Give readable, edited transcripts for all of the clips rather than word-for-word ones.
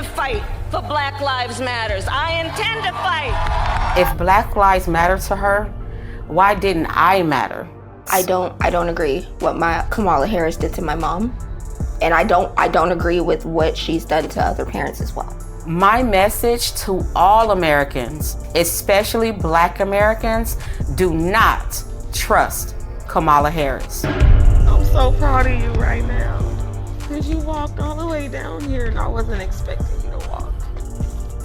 to fight for Black Lives Matters. I intend to fight. If Black Lives matter to her, why didn't I matter? I don't agree what Kamala Harris did to my mom. And I don't agree with what she's done to other parents as well. My message to all Americans, especially Black Americans, do not trust Kamala Harris. I'm so proud of you right now, because you walked all the way down here and I wasn't expecting you to walk.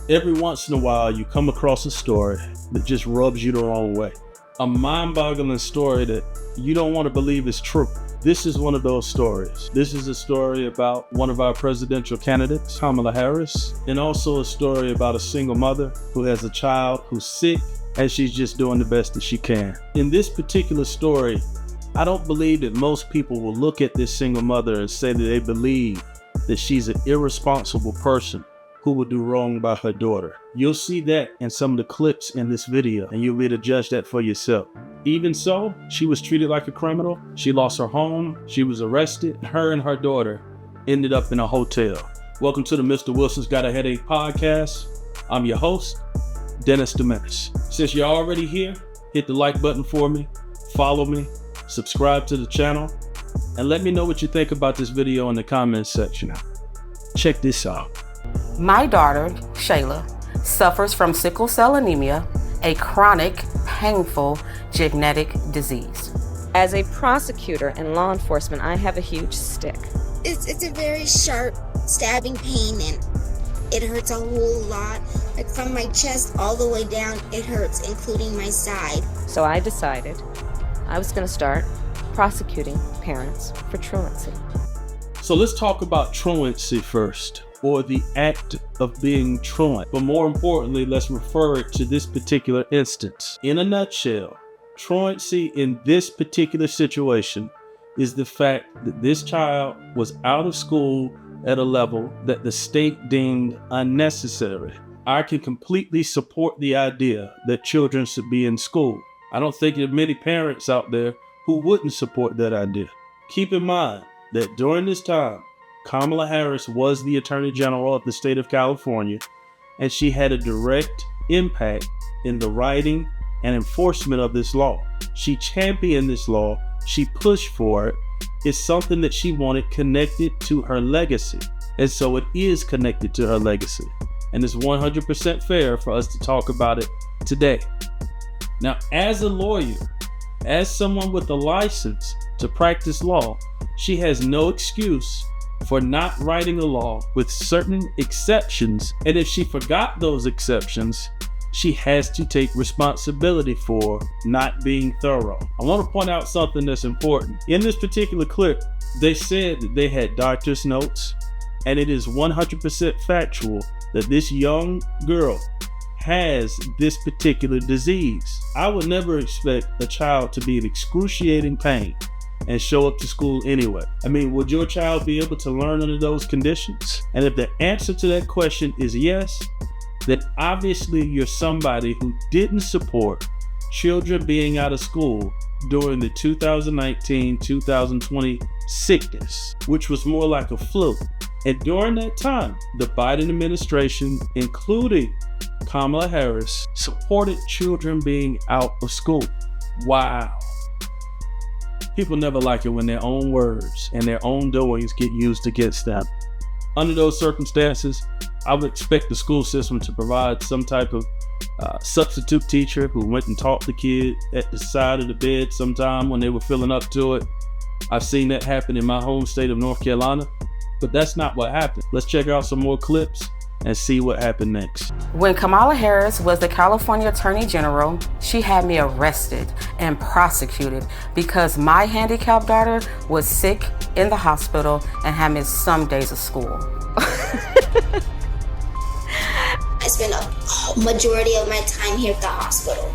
Every once in a while, you come across a story that just rubs you the wrong way. A mind-boggling story that you don't want to believe is true. This is one of those stories. This is a story about one of our presidential candidates, Kamala Harris, and also a story about a single mother who has a child who's sick and she's just doing the best that she can. In this particular story, I don't believe that most people will look at this single mother and say that they believe that she's an irresponsible person who would do wrong by her daughter. You'll see that in some of the clips in this video, and you'll be able to judge that for yourself. Even so, she was treated like a criminal. She lost her home. She was arrested. Her and her daughter ended up in a hotel. Welcome to the Mr. Wilson's Got a Headache podcast. I'm your host, Dennis the Mennis. Since you're already here, hit the like button for me, follow me, subscribe to the channel, and let me know what you think about this video in the comments section. Check this out. My daughter, Shayla, suffers from sickle cell anemia, a chronic, painful genetic disease. As a prosecutor and law enforcement, I have a huge stick. It's a very sharp, stabbing pain, and it hurts a whole lot. Like from my chest all the way down, it hurts, including my side. So I decided I was going to start prosecuting parents for truancy. So let's talk about truancy first, or the act of being truant. But more importantly, let's refer it to this particular instance. In a nutshell, truancy in this particular situation is the fact that this child was out of school at a level that the state deemed unnecessary. I can completely support the idea that children should be in school. I don't think there are many parents out there who wouldn't support that idea. Keep in mind that during this time, Kamala Harris was the Attorney General of the state of California, and she had a direct impact in the writing and enforcement of this law. She championed this law, she pushed for it. It's something that she wanted connected to her legacy, and so it is connected to her legacy. And it's 100% fair for us to talk about it today. Now, as a lawyer, as someone with a license to practice law, she has no excuse for not writing a law with certain exceptions, and if she forgot those exceptions, she has to take responsibility for not being thorough. I want to point out something that's important. In this particular clip, they said that they had doctor's notes, and it is 100% factual that this young girl has this particular disease. I would never expect a child to be in excruciating pain and show up to school anyway. I mean, would your child be able to learn under those conditions? And if the answer to that question is yes, then obviously you're somebody who didn't support children being out of school during the 2019-2020 sickness, which was more like a flu. And during that time, the Biden administration, including Kamala Harris, supported children being out of school. Wow. People never like it when their own words and their own doings get used against them. Under those circumstances, I would expect the school system to provide some type of substitute teacher who went and taught the kid at the side of the bed sometime when they were feeling up to it. I've seen that happen in my home state of North Carolina, but that's not what happened. Let's check out some more clips and see what happened next. When Kamala Harris was the California Attorney General, she had me arrested and prosecuted because my handicapped daughter was sick in the hospital and had missed some days of school. I spent a majority of my time here at the hospital.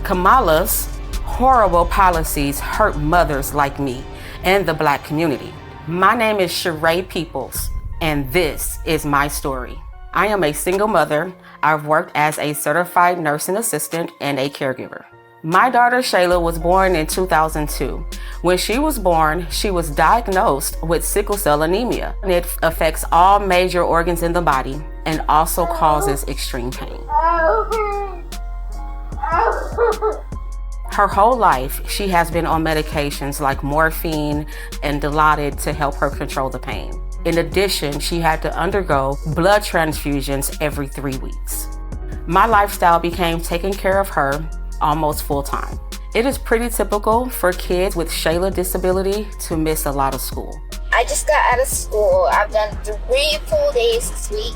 Kamala's horrible policies hurt mothers like me and the Black community. My name is Cheree Peoples, and this is my story. I am a single mother. I've worked as a certified nursing assistant and a caregiver. My daughter Shayla was born in 2002. When she was born, she was diagnosed with sickle cell anemia. And it affects all major organs in the body and also causes extreme pain. Her whole life, she has been on medications like morphine and Dilaudid to help her control the pain. In addition, she had to undergo blood transfusions every 3 weeks. My lifestyle became taking care of her almost full time. It is pretty typical for kids with Shayla disability to miss a lot of school. I just got out of school. I've done 3 full days this week.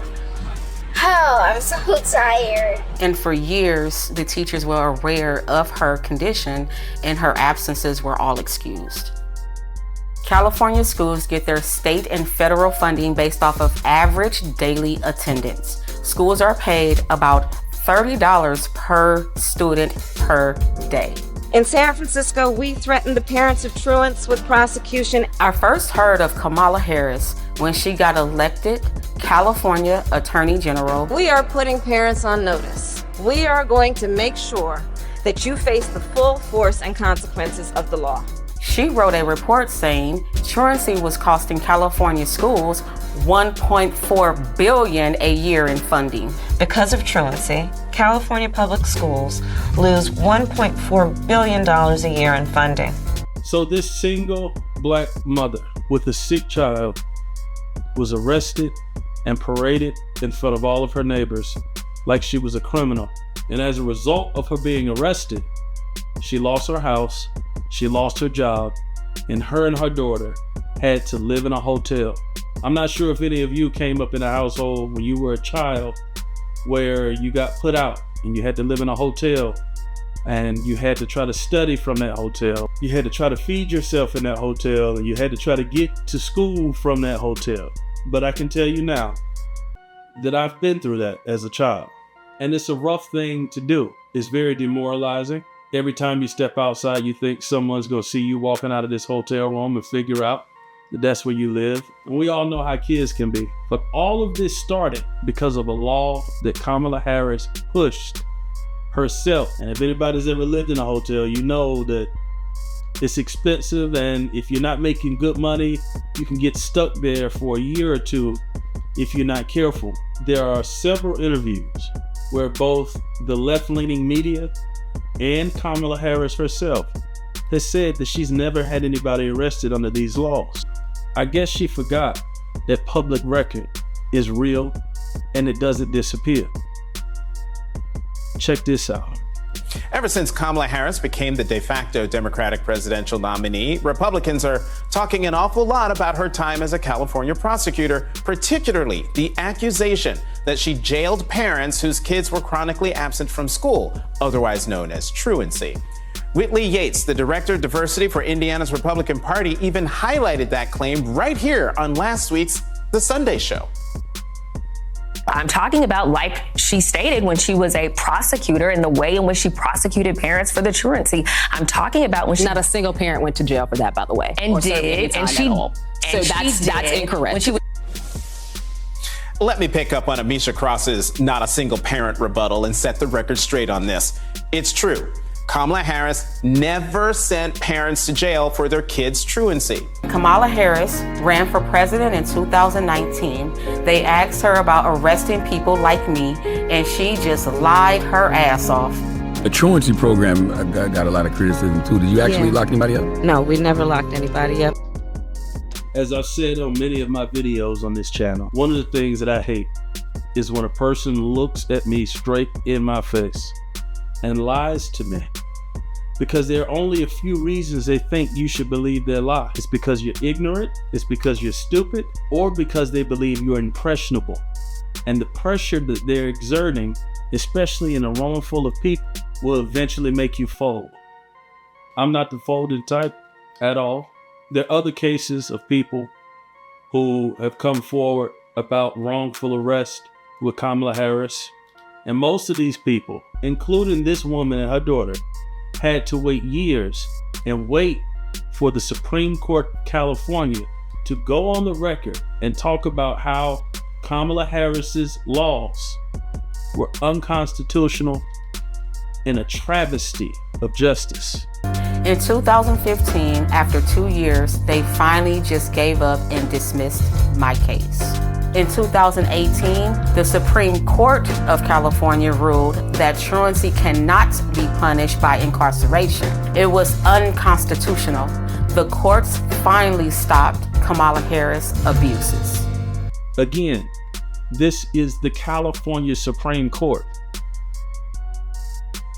Oh, I'm so tired. And for years, the teachers were aware of her condition and her absences were all excused. California schools get their state and federal funding based off of average daily attendance. Schools are paid about $30 per student per day. In San Francisco, we threatened the parents of truants with prosecution. I first heard of Kamala Harris when she got elected California Attorney General. We are putting parents on notice. We are going to make sure that you face the full force and consequences of the law. She wrote a report saying truancy was costing California schools $1.4 billion a year in funding. Because of truancy, California public schools lose $1.4 billion a year in funding. So this single black mother with a sick child was arrested and paraded in front of all of her neighbors like she was a criminal. And as a result of her being arrested, she lost her house, she lost her job, and her daughter had to live in a hotel. I'm not sure if any of you came up in a household when you were a child where you got put out and you had to live in a hotel and you had to try to study from that hotel. You had to try to feed yourself in that hotel and you had to try to get to school from that hotel. But I can tell you now that I've been through that as a child. And it's a rough thing to do. It's very demoralizing. Every time you step outside, you think someone's gonna see you walking out of this hotel room and figure out that that's where you live. And we all know how kids can be. But all of this started because of a law that Kamala Harris pushed herself. And if anybody's ever lived in a hotel, you know that it's expensive, and if you're not making good money, you can get stuck there for a year or two if you're not careful. There are several interviews where both the left-leaning media and Kamala Harris herself has said that she's never had anybody arrested under these laws. I guess she forgot that public record is real and it doesn't disappear. Check this out. Ever since Kamala Harris became the de facto Democratic presidential nominee, Republicans are talking an awful lot about her time as a California prosecutor, particularly the accusation that she jailed parents whose kids were chronically absent from school, otherwise known as truancy. Whitley Yates, the director of diversity for Indiana's Republican Party, even highlighted that claim right here on last week's The Sunday Show. I'm talking about, like she stated, when she was a prosecutor and the way in which she prosecuted parents for the truancy. I'm talking about when she... Not a single parent went to jail for that, by the way. And did. And she... So that's incorrect. When she was... Let me pick up on Amisha Cross's not a single parent rebuttal and set the record straight on this. It's true. Kamala Harris never sent parents to jail for their kids' truancy. Kamala Harris ran for president in 2019. They asked her about arresting people like me, and she just lied her ass off. The truancy program got a lot of criticism too. Did you actually lock anybody up? No, we never locked anybody up. As I've said on many of my videos on this channel, one of the things that I hate is when a person looks at me straight in my face and lies to me, because there are only a few reasons they think you should believe their lie. It's because you're ignorant, it's because you're stupid, or because they believe you're impressionable. And the pressure that they're exerting, especially in a room full of people, will eventually make you fold. I'm not the folding type at all. There are other cases of people who have come forward about wrongful arrest with Kamala Harris. And most of these people, including this woman and her daughter, had to wait years and wait for the Supreme Court of California to go on the record and talk about how Kamala Harris's laws were unconstitutional and a travesty of justice. In 2015, after 2 years, they finally just gave up and dismissed my case. In 2018, the Supreme Court of California ruled that truancy cannot be punished by incarceration. It was unconstitutional. The courts finally stopped Kamala Harris' abuses. Again, this is the California Supreme Court.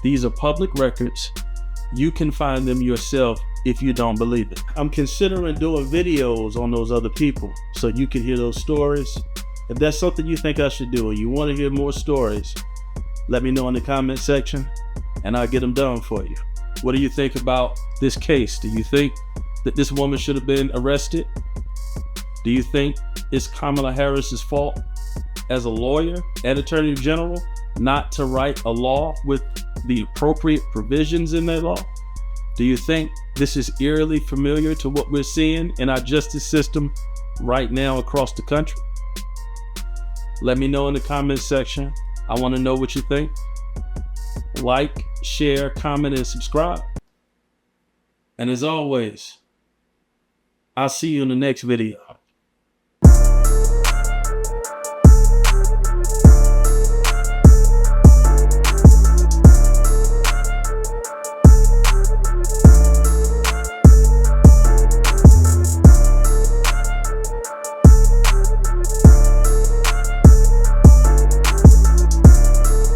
These are public records. You can find them yourself if you don't believe it. I'm considering doing videos on those other people so you can hear those stories. If that's something you think I should do or you want to hear more stories, let me know in the comment section and I'll get them done for you. What do you think about this case? Do you think that this woman should have been arrested? Do you think it's Kamala Harris's fault as a lawyer and attorney general not to write a law with the appropriate provisions in that law? Do you think this is eerily familiar to what we're seeing in our justice system right now across the country? Let me know in the comments section. I want to know what you think. Like, share, comment, and subscribe. And as always, I'll see you in the next video.